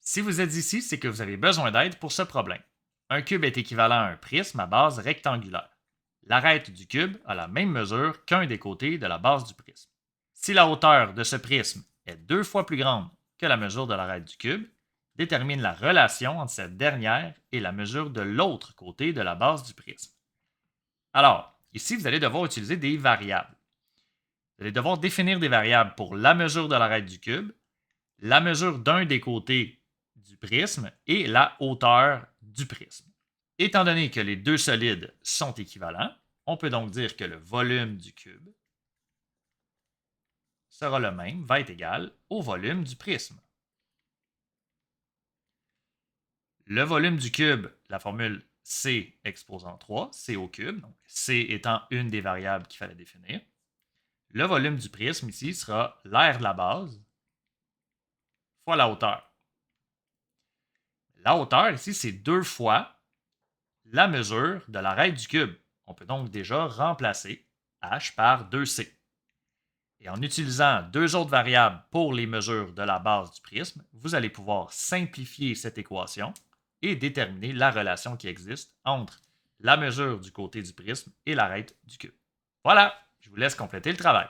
Si vous êtes ici, c'est que vous avez besoin d'aide pour ce problème. Un cube est équivalent à un prisme à base rectangulaire. L'arête du cube a la même mesure qu'un des côtés de la base du prisme. Si la hauteur de ce prisme est 2 fois plus grande que la mesure de l'arête du cube, détermine la relation entre cette dernière et la mesure de l'autre côté de la base du prisme. Alors, ici, vous allez devoir utiliser des variables. Vous allez devoir définir des variables pour la mesure de l'arête du cube, la mesure d'un des côtés du prisme et la hauteur du prisme. Étant donné que les deux solides sont équivalents, on peut donc dire que le volume du cube sera le même, va être égal au volume du prisme. Le volume du cube, la formule C exposant 3, C au cube, donc C étant une des variables qu'il fallait définir. Le volume du prisme ici sera l'aire de la base fois la hauteur. La hauteur ici, c'est 2 fois la mesure de l'arête du cube. On peut donc déjà remplacer h par 2c. Et en utilisant deux autres variables pour les mesures de la base du prisme, vous allez pouvoir simplifier cette équation et déterminer la relation qui existe entre la mesure du côté du prisme et l'arête du cube. Voilà, je vous laisse compléter le travail.